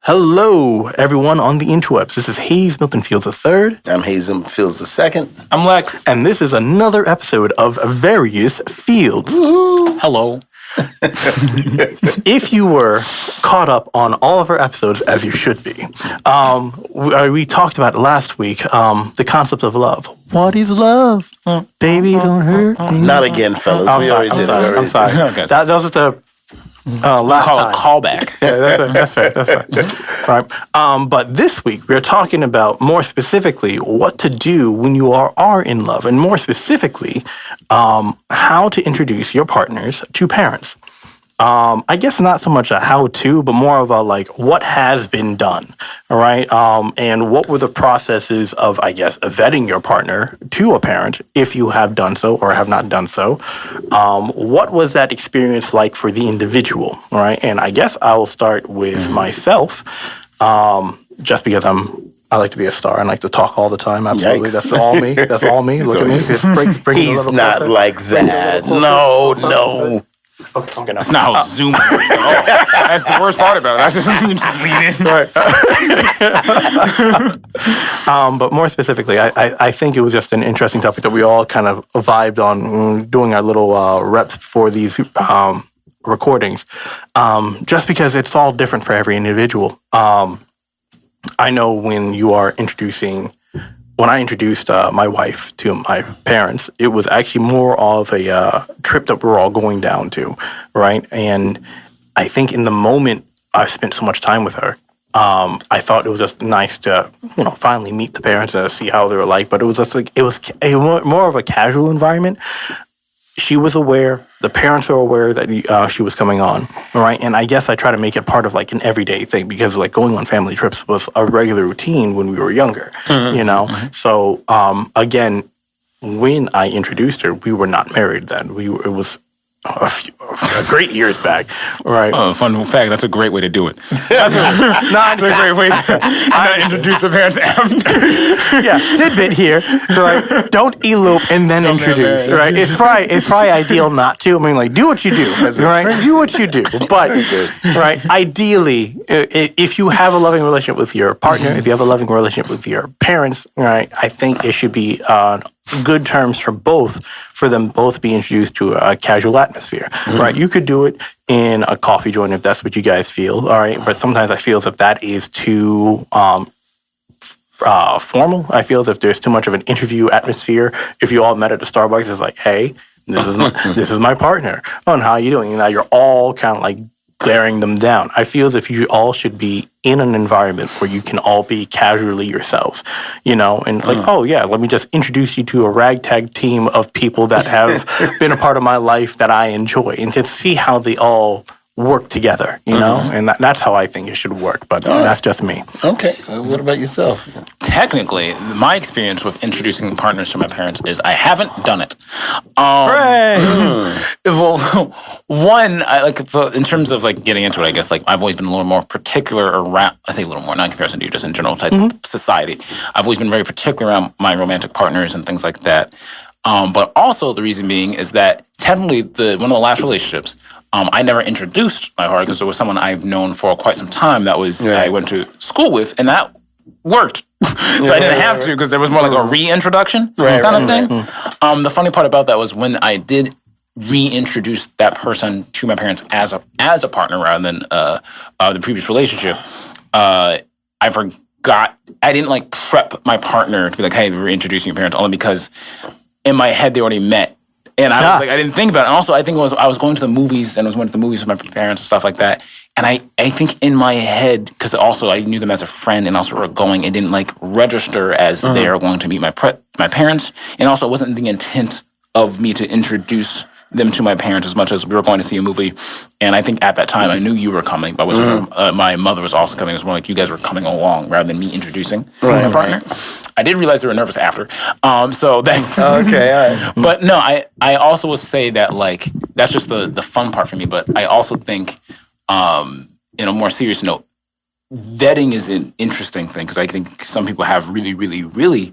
Hello, everyone on the interwebs. This is Hayes Milton Fields III. I'm Hayes Milton Fields II. I'm Lex. And this is another episode of Various Fields. Woo-hoo. Hello. If you were caught up on all of our episodes, as you should be, we talked about last week the concept of love. What is love? Baby, don't hurt me. Not again, fellas. I'm sorry. Okay. That was the last call time. a callback. Yeah, that's fair. Right. But this week, we're talking about more specifically what to do when you are in love, and more specifically, how to introduce your partners to parents. I guess not so much a how-to, but more of a what has been done, all right? And what were the processes of, I guess, vetting your partner to a parent, if you have done so or have not done so. What was that experience like for the individual, all right? And I guess I will start with myself, just because I like to be a star and like to talk all the time. Absolutely. Yikes. That's all me. That's all me. Look at me. Just bring He's not like that. No. Okay, That's not how Zoom works at all. That's the worst part about it. I just lean in. Right. But more specifically, I think it was just an interesting topic that we all kind of vibed on doing our little reps for these recordings, just because it's all different for every individual. I know when I introduced my wife to my parents, it was actually more of a trip that we were all going down to, right? And I think in the moment I spent so much time with her, I thought it was just nice to, finally meet the parents and see how they were like. But it was just it was more of a casual environment. She was aware, the parents are aware that she was coming on, right? And I guess I try to make it part of an everyday thing, because going on family trips was a regular routine when we were younger, Mm-hmm. So again, when I introduced her, we were not married then. It was a great years back, right? Fun fact, that's a great way to do it. That's a great way to introduce the parents. Yeah, tidbit here, right? Don't elope and then introduce, right? It's probably ideal not to. I mean, do what you do, right? Do what you do. But, right, ideally, if you have a loving relationship with your partner, if you have a loving relationship with your parents, right, I think it should be good terms for them both be introduced to a casual atmosphere, right? You could do it in a coffee joint if that's what you guys feel, all right? But sometimes I feel as if that is too formal. I feel as if there's too much of an interview atmosphere. If you all met at the Starbucks, it's like, hey, this is my partner. Oh, and how are you doing? And now you're all kind of glaring them down. I feel as if you all should be in an environment where you can all be casually yourselves, and oh yeah, let me just introduce you to a ragtag team of people that have been a part of my life that I enjoy, and to see how they all work together, and that's how I think it should work, but that's just me. Okay, what about yourself? Technically, my experience with introducing partners to my parents is I haven't done it. Well, one, in terms of getting into it, I guess I've always been a little more particular around. I say a little more, not in comparison to you, just in general type of society. I've always been very particular around my romantic partners and things like that. But also the reason being is that technically one of the last relationships, I never introduced my partner, because there was someone I've known for quite some time that I went to school with, and that worked. So I didn't have to, because there was more like a reintroduction kind of thing. The funny part about that was when I did reintroduce that person to my parents as a partner rather than the previous relationship, I forgot. I didn't prep my partner to be like, hey, we're introducing your parents, only because in my head they already met. And I was I didn't think about it. And also, I think I was going to the movies, and I was going to the movies with my parents and stuff like that. And I think in my head, because also I knew them as a friend, and also were going, it didn't register as they are going to meet my parents. And also, it wasn't the intent of me to introduce them to my parents as much as we were going to see a movie. And I think at that time I knew you were coming, but my mother was also coming. It was more like you guys were coming along rather than me introducing my partner. I did realize they were nervous after. So that's okay. All right. But no, I also will say that that's just the fun part for me. But I also think in a more serious note, vetting is an interesting thing because I think some people have really, really, really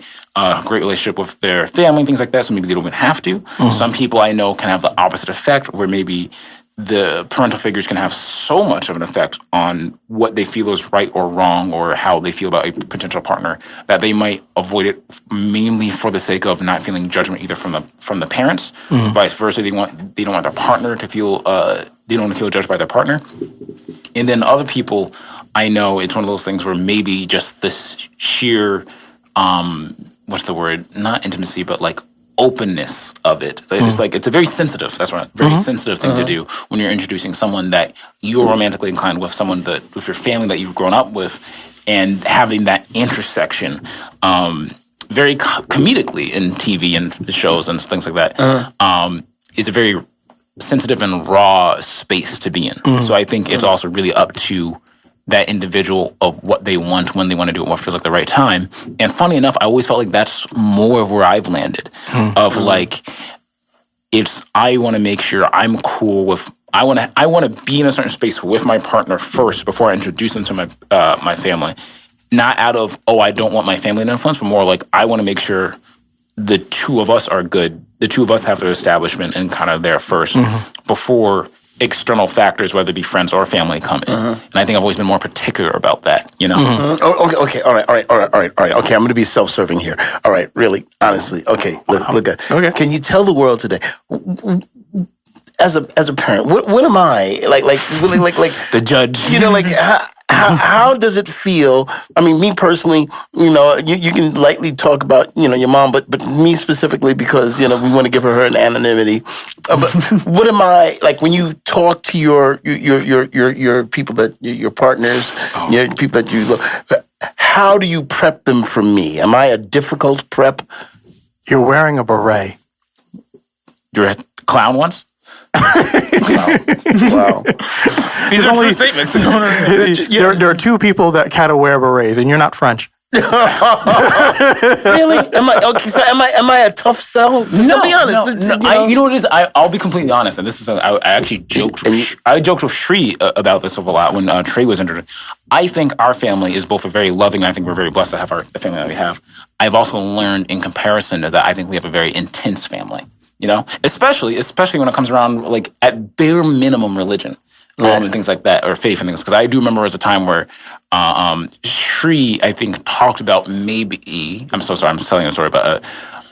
great relationship with their family and things like that, so maybe they don't even have to. Some people I know can have the opposite effect, where maybe the parental figures can have so much of an effect on what they feel is right or wrong, or how they feel about a potential partner, that they might avoid it mainly for the sake of not feeling judgment either from the parents. Vice versa, they don't want their partner to feel they don't want to feel judged by their partner. And then other people, I know it's one of those things where maybe just this sheer, what's the word? Not intimacy, but like openness of it. So it's like, it's a very sensitive, that's right, very sensitive thing to do when you're introducing someone that you're romantically inclined with, someone that, with your family that you've grown up with, and having that intersection, very comedically in TV and shows and things like that, is a very sensitive and raw space to be in. So I think it's also really up to that individual of what they want, when they want to do it, what feels like the right time. And funny enough, I always felt like that's more of where I've landed. Of like, I want to make sure I'm cool with. I want to be in a certain space with my partner first before I introduce them to my family. Not out of, I don't want my family to influence, but more like, I want to make sure the two of us are good. The two of us have their establishment and kind of there first before external factors, whether it be friends or family, come in. And I think I've always been more particular about that, you know? Okay, all right. Okay, I'm going to be self-serving here. All right, really, honestly. Okay, look at. Okay. Can you tell the world today, as a parent, what am I like really like The judge. You know, like how does it feel? I mean, me personally, you know, you can lightly talk about, you know, your mom, but me specifically, because, you know, we want to give her an anonymity. But what am I like when you talk to your people, that your partners, your people that you love? How do you prep them for me? Am I a difficult prep? You're wearing a beret. You're a clown once? Wow. These are true statements. There are two people that kind of wear berets, and you're not French. Really? Am I okay? So am I a tough sell? No, be honest. no. You know what it is? I'll be completely honest, and this is I actually joked. I joked with Shri about this a lot when Trey was introduced. I think our family is both a very loving. I think we're very blessed to have the family that we have. I've also learned, in comparison to that, I think we have a very intense family. You know, especially when it comes around, like, at bare minimum religion, and things like that, or faith and things. Because I do remember as a time where Shri, I think, talked about maybe, I'm so sorry, I'm telling you a story, but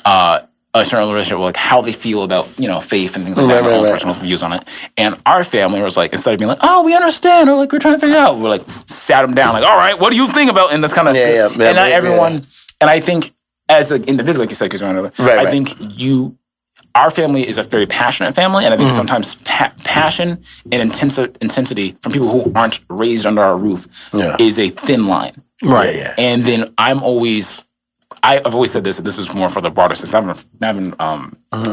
a certain relationship, like how they feel about, you know, faith and things like that, their own personal views on it. And our family was like, instead of being like, oh, we understand, or like, we're trying to figure out, we're like, sat them down, like, all right, what do you think about, in this kind of, and not everyone, and I think as an individual, like you said, because I think our family is a very passionate family, and I think sometimes passion and intensity from people who aren't raised under our roof is a thin line. Right. Yeah. And then I've always said this, and this is more for the broader sense, not even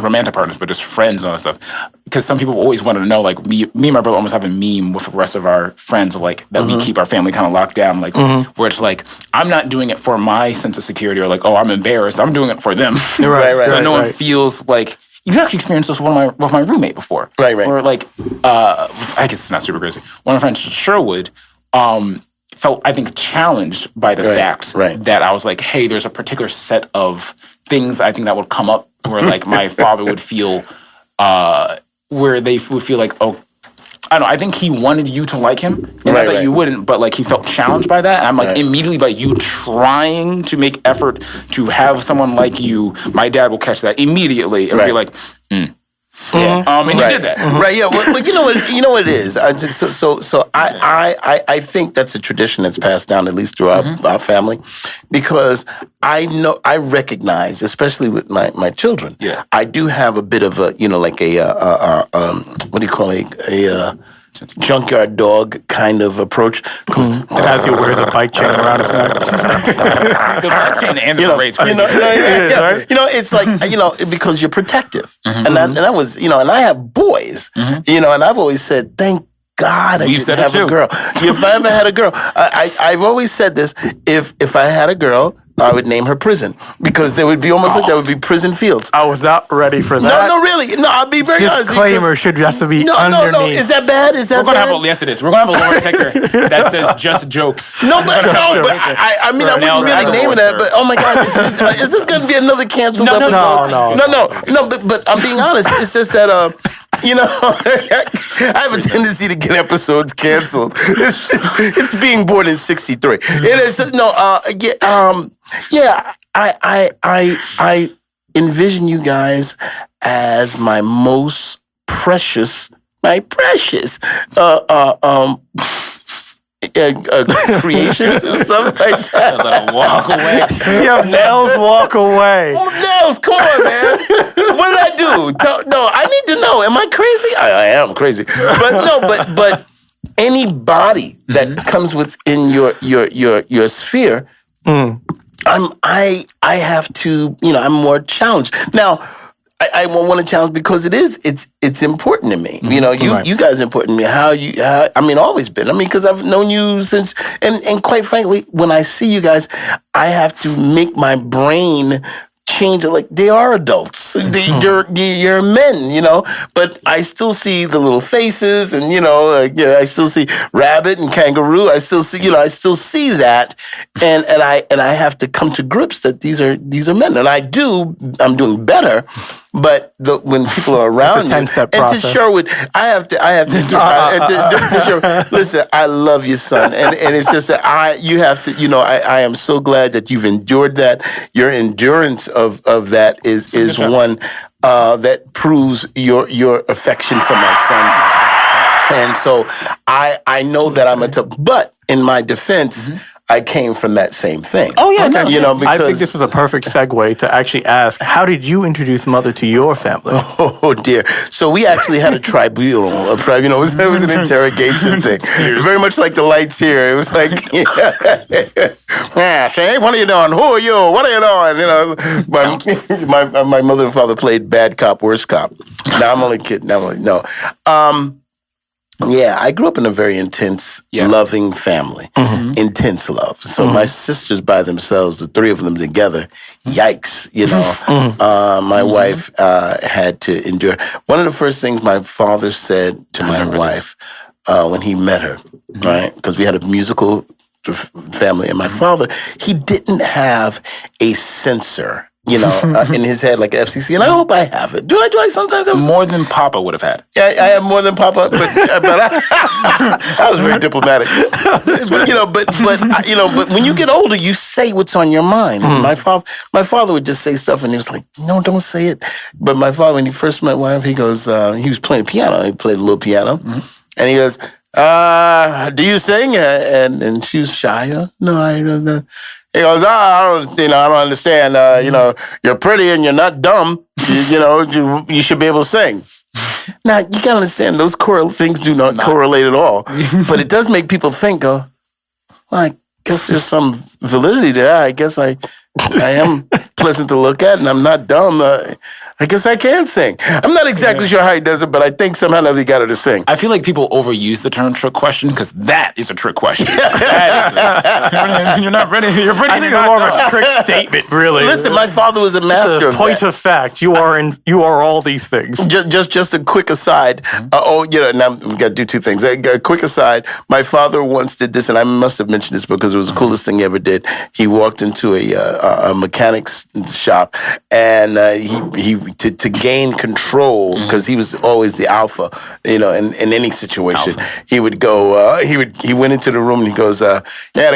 romantic partners, but just friends and all that stuff. Because some people always wanted to know, like, me and my brother almost have a meme with the rest of our friends, like, that we keep our family kind of locked down, like, where it's like, I'm not doing it for my sense of security, or like, oh, I'm embarrassed. I'm doing it for them. So no one feels like. You've actually experienced this with my roommate before. Right. Or like, I guess it's not super crazy. One of my friends, Sherwood, felt, I think, challenged by the fact that I was like, hey, there's a particular set of things I think that would come up where, like, my father would feel, where they would feel like, oh, I don't know, I think he wanted you to like him, and not that you wouldn't, but like he felt challenged by that. And I'm like, immediately by you trying to make effort to have someone like you, my dad will catch that immediately and be like, and you did that. Right, yeah. Well, you know what it is. I think that's a tradition that's passed down, at least through our family, because I recognize, especially with my children, I do have a bit of a, you know, like what do you call a junkyard dog kind of approach. As he wears a bike chain around his neck. The bike chain and the race. You know, it's like, you know, because you're protective. And that was, you know, and I have boys, you know, and I've always said, thank God I didn't have a girl. If I ever had a girl, I've always said this, if I had a girl, I would name her Prison, because there would be almost like there would be prison fields. I was not ready for that. No, really. No, I'll be very honest. Disclaimer should just be No. underneath. Is that bad? Is that We're gonna bad? have yes, it is. We're gonna have a lower ticker that says just jokes. No, but I mean, I wouldn't really name it that. But oh my God, is this going to be another canceled episode? No. But I'm being honest. It's just that you know, I have a tendency to get episodes canceled. It's being born in '63. It is I envision you guys as my most precious, creations or something like that. Walk away. You have Nels walk away. Nels, come on, man. What did I do? No, I need to know. Am I crazy? I am crazy. But anybody that comes within your sphere, I have to, I'm more challenged. Now, I want to challenge because it's important to me. You guys are important to me. Always been. Because I've known you since, and quite frankly, when I see you guys, I have to make my brain change it. Like, they are adults. You're men, but I still see the little faces, and I still see rabbit and kangaroo. I still see, I still see that, and I have to come to grips that these are men, and I'm doing better. But when people are around it's a 10-step you, process. and to Sherwood, I have to Sherwood, listen, I love you, son, and it's just that you have to, I am so glad that you've endured that. Your endurance of that is one that proves your affection for my sons. And so I know that I'm a tough, but in my defense, I came from that same thing. Oh yeah, Okay. Because I think this is a perfect segue to actually ask, how did you introduce Mother to your family? Oh dear! So we actually had a tribunal. It was an interrogation thing, very much like the lights here. It was like, say, what are you doing? Who are you? What are you doing? My mother and father played bad cop, worst cop. No, I'm only kidding. No. Yeah, I grew up in a very intense, loving family. Intense love. So my sisters by themselves, the three of them together, yikes, my wife had to endure. One of the first things my father said to my wife when he met her, right? Because we had a musical family, and my father, he didn't have a censor. In his head, like FCC, and I hope I have it. Do I sometimes have more than Papa would have had? Yeah, I have more than Papa, but I was very diplomatic. But when you get older, you say what's on your mind. My father would just say stuff, and he was like, "No, don't say it." But my father, when he first met my wife, he goes, he was playing piano. He played a little piano, and he goes, "Do you sing?" And she was shy. No, I don't know. He goes, I don't understand. You're pretty and you're not dumb. You should be able to sing. Now, you gotta understand, those things do not correlate at all. But it does make people think, I guess there's some validity there. I guess I am pleasant to look at, and I'm not dumb. I guess I can sing. I'm not exactly sure how he does it, but I think somehow or another he got her to sing. I feel like people overuse the term trick question because that is a trick question. You're not ready. You're pretty. I think it's more of a trick statement, really. Listen, my father was a master of point that. of fact. You are all these things. Just a quick aside. Now we got to do two things. A quick aside. My father once did this, and I must have mentioned this because it was the coolest thing he ever did. He walked into a mechanic's shop, and he to gain control, because he was always the alpha, in any situation. He would go. He went into the room and he goes, the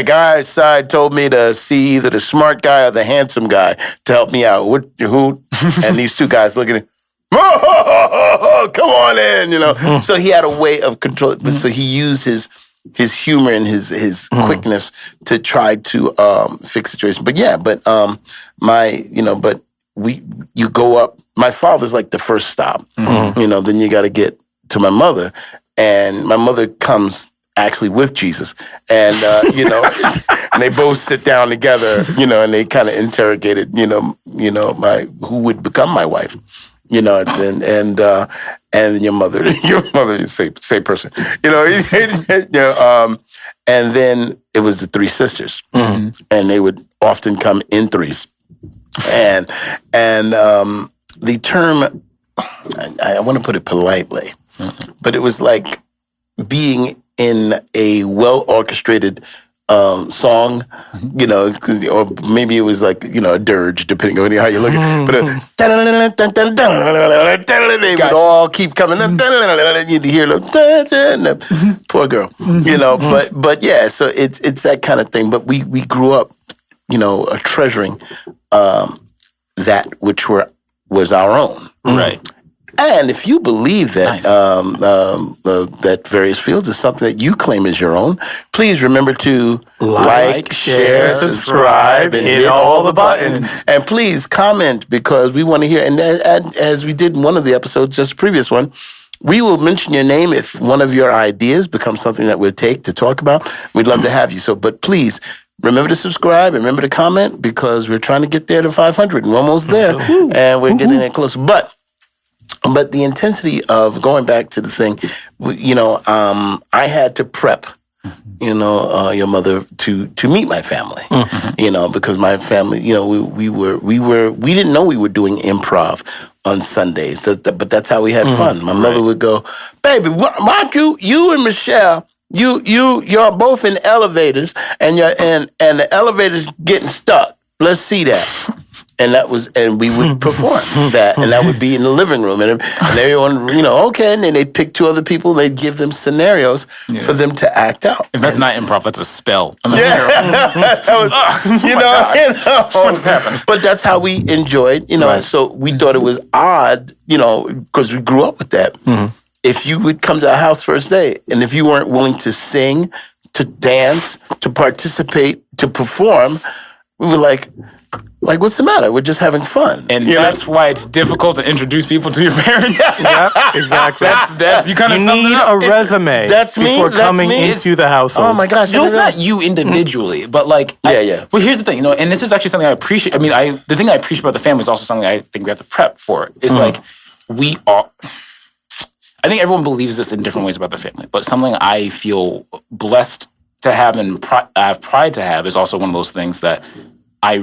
guy outside told me to see either the smart guy or the handsome guy to help me out. Who? And these two guys looking at. Come on in, So he had a way of control. So he used his humor and his quickness to try to fix situations. But you go up. My father's like the first stop. Then you got to get to my mother, and my mother comes actually with Jesus, and and they both sit down together, and they kind of interrogated, who would become my wife. And your mother is same person, and then it was the three sisters, and they would often come in threes, and the term, I want to put it politely, but it was like being in a well orchestrated song, you know, or maybe it was like, you know, a dirge, depending on how you look at it. But they would all keep coming. You'd hear them, poor girl, you know. But yeah, so it's that kind of thing. But we grew up, you know, treasuring that which was our own. Right. And if you believe that that various fields is something that you claim as your own, please remember to like, share, subscribe, and hit all the buttons. And please comment, because we want to hear. And as we did in one of the episodes, just the previous one, we will mention your name if one of your ideas becomes something that we'll take to talk about. We'd love to have you. So, but please remember to subscribe and remember to comment, because we're trying to get there to 500. We're almost there, and we're getting there close. But the intensity of going back to the thing, you know, I had to prep, you know, your mother to meet my family, you know, because my family, you know, we didn't know we were doing improv on Sundays, but that's how we had fun. My mother would go, baby, why don't you and Michelle, you're both in elevators, and the elevator's getting stuck. Let's see that. And we would perform that, and that would be in the living room, and everyone, you know, okay, and then they'd pick two other people, they'd give them scenarios for them to act out. If that's not improv, that's a spell. That was, you know, what just happened? But that's how we enjoyed, you know, and so we thought it was odd, you know, because we grew up with that. If you would come to our house first day, and if you weren't willing to sing, to dance, to participate, to perform, we were like, what's the matter? We're just having fun. And that's why it's difficult to introduce people to your parents. Yeah, exactly. That's you kind of need a resume. That's me. Before That's coming me. into the household. Oh my gosh! You know, it's not you individually, but like, yeah. Well, here's the thing, you know, and this is actually something I appreciate. I mean, the thing I appreciate about the family is also something I think we have to prep for. Is like we are. I think everyone believes this in different ways about their family, but something I feel blessed to have and I have pride to have is also one of those things that I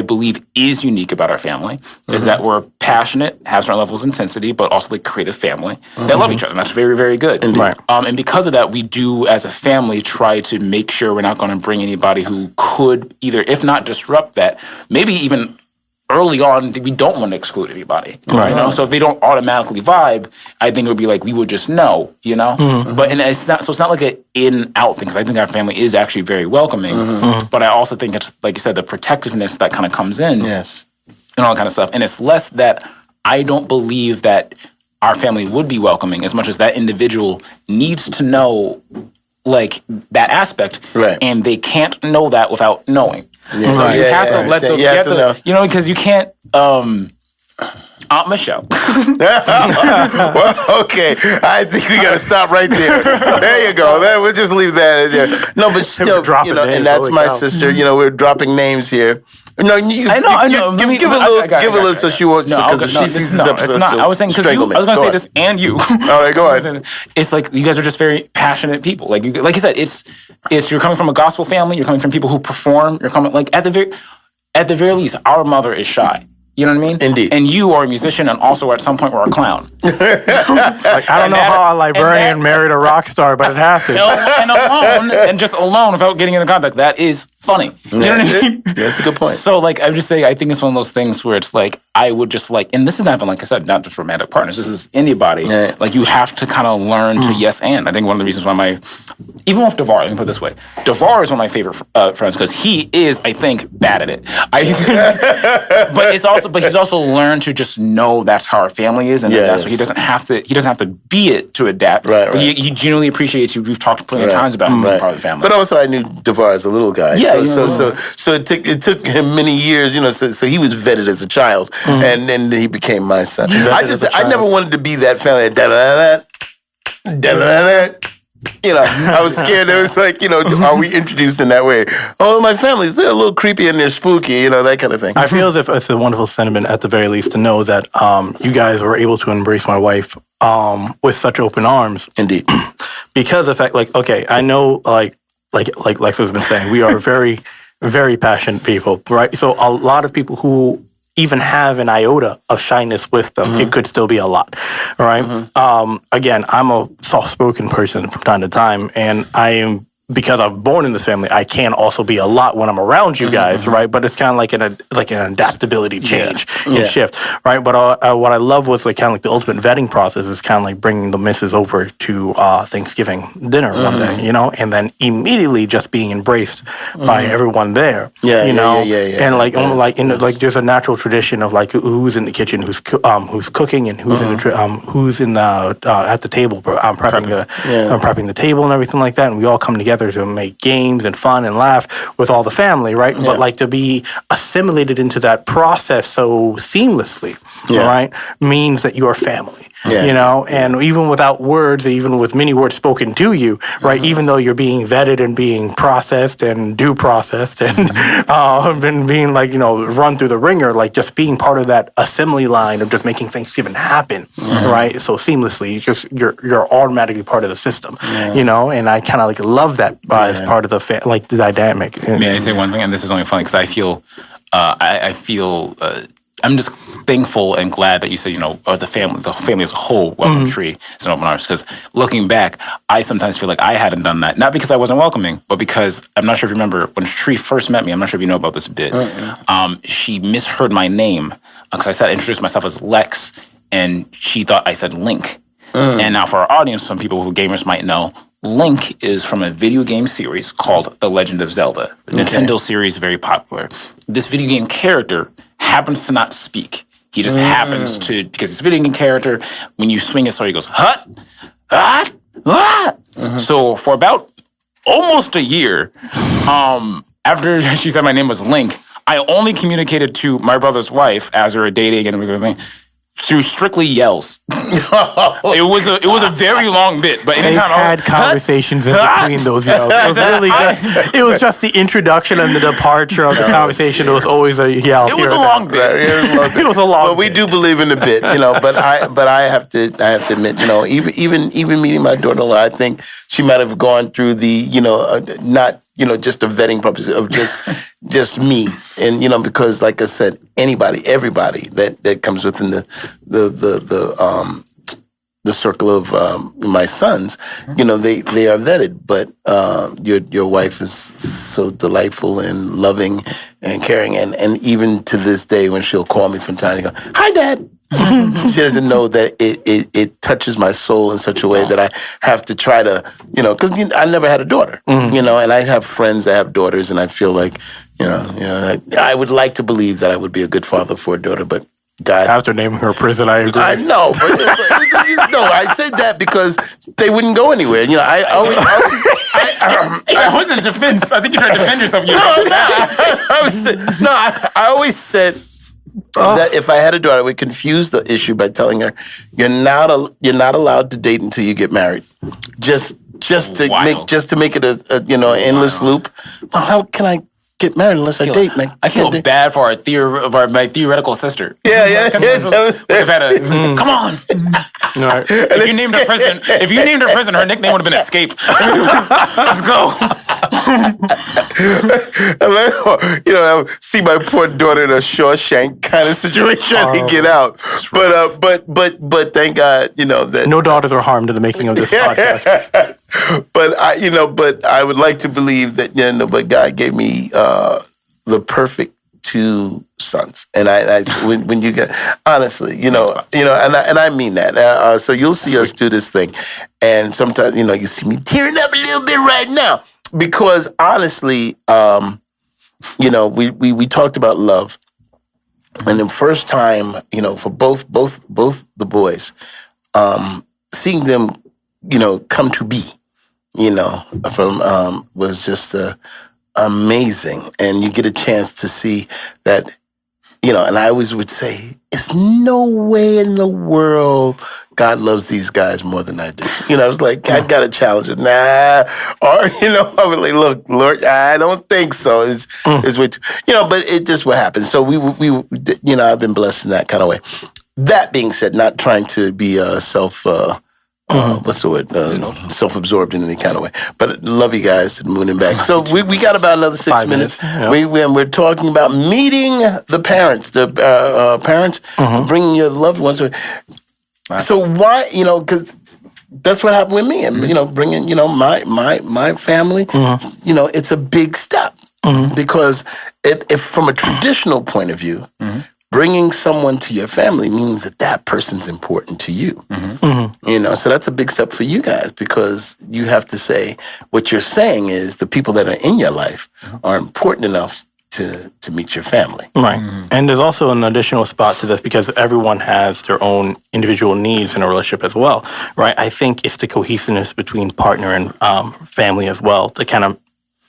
believe is unique about our family, is that we're passionate, have certain levels of intensity, but also like creative family that love each other. And that's very, very good. Right. And because of that, we do, as a family, try to make sure we're not going to bring anybody who could either, if not disrupt that, maybe even early on, we don't want to exclude anybody. Right. You know? So if they don't automatically vibe, I think it would be like, we would just know, you know? But and it's not like an in-out thing, because I think our family is actually very welcoming. But I also think it's, like you said, the protectiveness that kind of comes in. Yes. And all that kind of stuff. And it's less that I don't believe that our family would be welcoming as much as that individual needs to know, like, that aspect. Right. And they can't know that without knowing. Yeah. So you have to let them, you have to know. you know, because you can't, Aunt Michelle. Well, okay. I think we got to stop right there. There you go. We'll just leave that there. No, but still, you know, names. and that's Holy my cow. sister. You know, we're dropping names here. No, I know. Give a little so she wants to, because she sees this episode. It's not. I was saying, because I was going to say this and you. All right, go ahead. It's like you guys are just very passionate people. Like you said, it's you're coming from a gospel family. You're coming from people who perform. You're coming at the very least, our mother is shy. You know what I mean? Indeed. And you are a musician, and also at some point were a clown. Like, I don't know how a librarian married a rock star, but it happened. And just alone, without getting into contact, that is funny. You know what I mean? That's a good point. So, like, I'm just saying, I think it's one of those things where it's like, I would just like, and this is not even, like I said, not just romantic partners. This is anybody. Yeah. Like, you have to kind of learn to yes and. I think one of the reasons why even with DeVar, let me put it this way, DeVar is one of my favorite friends because he is, I think, bad at it. But he's also learned to just know that's how our family is, and so he doesn't have to be it to adapt. Right, but he genuinely appreciates you. We've talked plenty of times about him being part of the family. But also, I knew DeVar as a little guy. Yeah, so it took him many years, you know. So he was vetted as a child, and then he became my son. I never wanted to be that family. You know, I was scared. It was like, you know, are we introduced in that way? Oh, my family's, they're a little creepy and they're spooky, you know, that kind of thing. I feel as if it's a wonderful sentiment, at the very least, to know that you guys were able to embrace my wife with such open arms. Indeed. Because of the fact, like, okay, I know, like like Lexa's been saying, we are very, very passionate people, right? So a lot of people who even have an iota of shyness with them, it could still be a lot, all right? Again, I'm a soft-spoken person from time to time, and I am, because I'm born in this family, I can also be a lot when I'm around you guys, right? But it's kind of like an adaptability change and shift, right? But what I love was like kind of like the ultimate vetting process is kind of like bringing the missus over to Thanksgiving dinner one day, you know, and then immediately just being embraced by everyone there, you know, and like almost like like there's a natural tradition of like who's in the kitchen, who's cooking, and who's in the at the table, prepping the table and everything like that, and we all come together to make games and fun and laugh with all the family, right? But like to be assimilated into that process so seamlessly, right, means that you are family, you know, and even without words, even with many words spoken to you, right, even though you're being vetted and being processed and due processed and being like, you know, run through the ringer, like just being part of that assembly line of just making Thanksgiving happen, right, so seamlessly, you're automatically part of the system, you know, and I kind of like love that as part of the like the dynamic. May I say one thing? And this is only funny because I feel, I'm just thankful and glad that you said, you know, the family as a whole, welcome Tree. It's an open arms. Because looking back, I sometimes feel like I hadn't done that. Not because I wasn't welcoming, but because I'm not sure if you remember when Tree first met me. I'm not sure if you know about this a bit. She misheard my name because I said I introduced myself as Lex, and she thought I said Link. And now for our audience, some people who gamers might know, Link is from a video game series called The Legend of Zelda. The Nintendo series, very popular. This video game character happens to not speak. He just happens to, because it's a video game character, when you swing his sword, he goes, hut, hut, hut. So for about almost a year, after she said my name was Link, I only communicated to my brother's wife as we were dating and everything through strictly yells. It was a very long bit, but They've anytime had conversations in between those yells. It was just the introduction and the departure of the conversation. It was always a yell. It was a long bit. It was a long. Well, we do believe in the bit, you know. But I have to admit, you know, even meeting my daughter-in-law, I think she might have gone through the, you know, not, you know, just a vetting purpose of just me, and you know, because like I said, everybody that comes within the circle of my sons, you know, they are vetted. But your wife is so delightful and loving and caring, and even to this day, when she'll call me from time to go, "Hi, Dad." She doesn't know that it touches my soul in such a way that I have to try to, you know, because I never had a daughter, you know, and I have friends that have daughters, and I feel like, you know, I would like to believe that I would be a good father for a daughter, but God. After naming her prison, I agree. I know, but no, I said that because they wouldn't go anywhere. You know, I always It wasn't a defense. I think you tried to defend yourself. I always said that if I had a daughter, I would confuse the issue by telling her you're not allowed to date until you get married. Just to make it a you know, endless loop. Well, how can I get married unless I date? I feel bad for my theoretical sister. Yeah. I've had a come on. Right. If you named her prison, her nickname would have been Escape. Let's go. You know, I see my poor daughter in a Shawshank kind of situation trying to get out. But thank God, you know, that no daughters are harmed in the making of this podcast. But I would like to believe that, you know, but God gave me the perfect two sons, and I when you get honestly, you know, and I mean that. So you'll see us do this thing, and sometimes, you know, you see me tearing up a little bit right now because honestly, you know, we talked about love, and the first time, you know, for both the boys, seeing them, you know, come to be, you know, from was just amazing, and you get a chance to see that, you know. And I always would say, "There's no way in the world God loves these guys more than I do." You know, I was like, I got to challenge it, or you know, I was like, "Look, Lord, I don't think so. It's way too," you know. But it just what happened. So we you know, I've been blessed in that kind of way. That being said, not trying to be self what's the word? Self-absorbed in any kind of way. But love you guys to the moon and back. So we got about another 6 5 minutes. minutes, yeah. We're talking about meeting the parents. The parents bringing your loved ones. So why, because that's what happened with me, and bringing my family. It's a big step because if from a traditional point of view. Bringing someone to your family means that person's important to you. So that's a big step for you guys because you have to say what you're saying is the people that are in your life are important enough to meet your family. Right. And there's also an additional spot to this because everyone has their own individual needs in a relationship as well, right? I think it's the cohesiveness between partner and family as well to kind of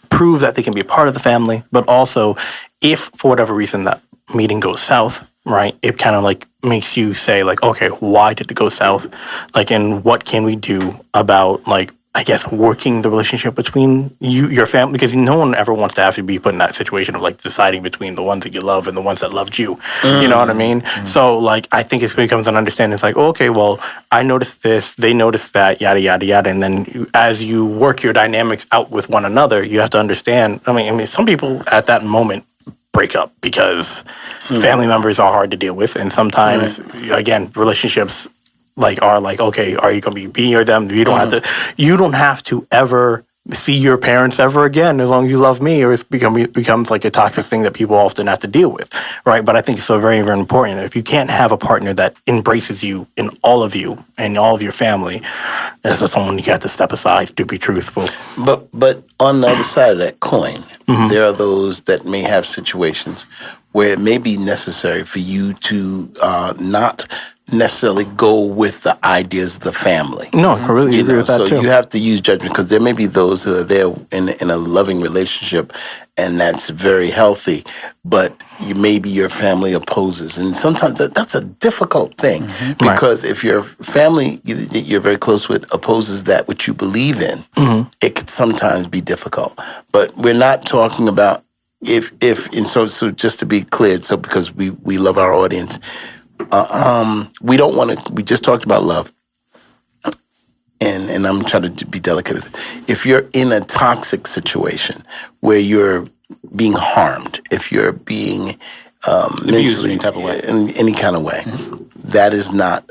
prove that they can be a part of the family, but also if for whatever reason that meeting goes south, right? It kind of like makes you say like, okay, why did it go south? Like, and what can we do about like, I guess, working the relationship between your family? Because no one ever wants to have to be put in that situation of like deciding between the ones that you love and the ones that loved you. You know what I mean? So like, I think it becomes an understanding. It's like, okay, well, I noticed this, they noticed that, yada, yada, yada. And then as you work your dynamics out with one another, you have to understand. I mean, some people at that moment break up because family members are hard to deal with, and sometimes again relationships are like, okay, are you going to be me or them? You don't have to ever see your parents ever again as long as you love me, or it becomes like a toxic thing that people often have to deal with, right? But I think it's so very, very important that if you can't have a partner that embraces you in all of you and all of your family, as someone you have to step aside to be truthful. But on the other side of that coin, there are those that may have situations where it may be necessary for you to not necessarily go with the ideas of the family. No, I really agree with that so too. you have to use judgment because there may be those who are there in a loving relationship, and that's very healthy, but maybe your family opposes, and sometimes that's a difficult thing because if your family you're very close with opposes that which you believe in, it could sometimes be difficult. But we're not talking about if and so just to be clear, so because we love our audience. We don't want to. We just talked about love, and I'm trying to be delicate. If you're in a toxic situation where you're being harmed, if you're being Abused mentally in any type of way. in any kind of way, that is not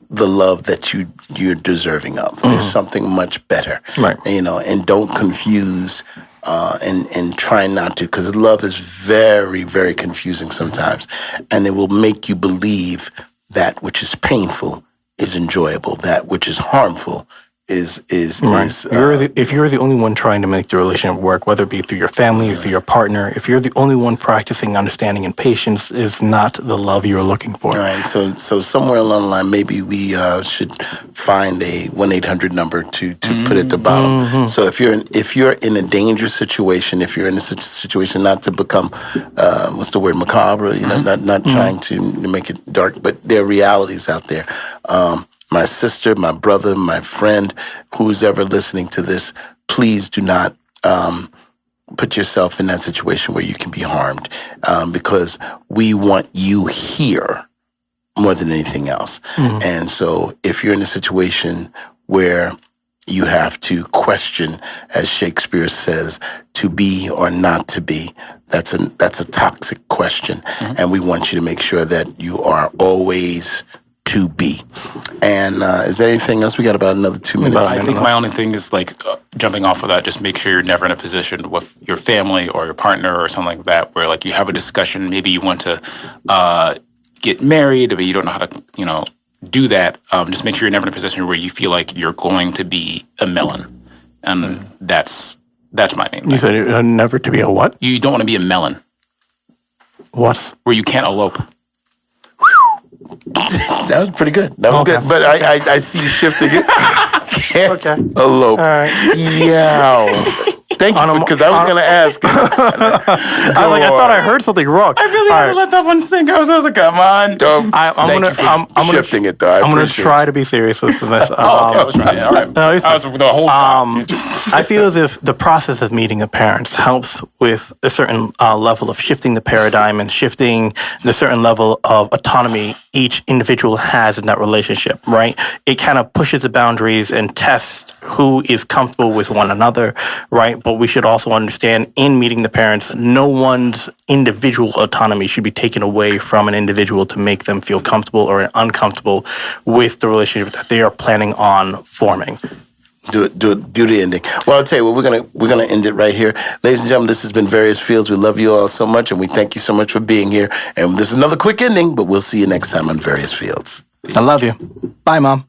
the love that you're deserving of. There's something much better, Right. And don't confuse. And try not to, because love is very, very confusing sometimes, and it will make you believe that which is painful is enjoyable, that which is harmful is if you're the only one trying to make the relationship work, whether it be through your family or through your partner, if you're the only one practicing understanding and patience, is not the love you're looking for. All right, so somewhere along the line, maybe we should find a 1-800 number to put at the bottom. So if you're in a dangerous situation, if you're in a situation not to become what's the word, macabre, not trying to make it dark, but there are realities out there. My sister, my brother, my friend, who's ever listening to this, please do not put yourself in that situation where you can be harmed, because we want you here more than anything else. And so if you're in a situation where you have to question, as Shakespeare says, to be or not to be, that's a toxic question. And we want you to make sure that you are always to be. And is there anything else? We got about another 2 minutes. I think my only thing is jumping off of that, just make sure you're never in a position with your family or your partner or something like that where you have a discussion, maybe you want to get married, but you don't know how to, do that. Just make sure you're never in a position where you feel like you're going to be a melon. And that's my main thing. You said never to be a what? You don't want to be a melon. What? Where you can't elope. That was pretty good. That was good. But I see you shifting it. Can't elope. All right. Yeah. Thank you, because I was going to ask. I was like, I thought I heard something wrong. I really All had to right. let that one sink. I was like, come on. I'm gonna shifting it though. I'm gonna try to be serious with this. Okay, I was right. Yeah, all right. No, it's I was the whole time. I feel as if the process of meeting the parents helps with a certain level of shifting the paradigm and shifting the certain level of autonomy each individual has in that relationship, right? It kind of pushes the boundaries and tests who is comfortable with one another, right? But we should also understand in meeting the parents, no one's individual autonomy should be taken away from an individual to make them feel comfortable or uncomfortable with the relationship that they are planning on forming. Do the ending. Well, I'll tell you what, we're gonna end it right here. Ladies and gentlemen, this has been Various Fields. We love you all so much, and we thank you so much for being here. And this is another quick ending, but we'll see you next time on Various Fields. I love you. Bye, Mom.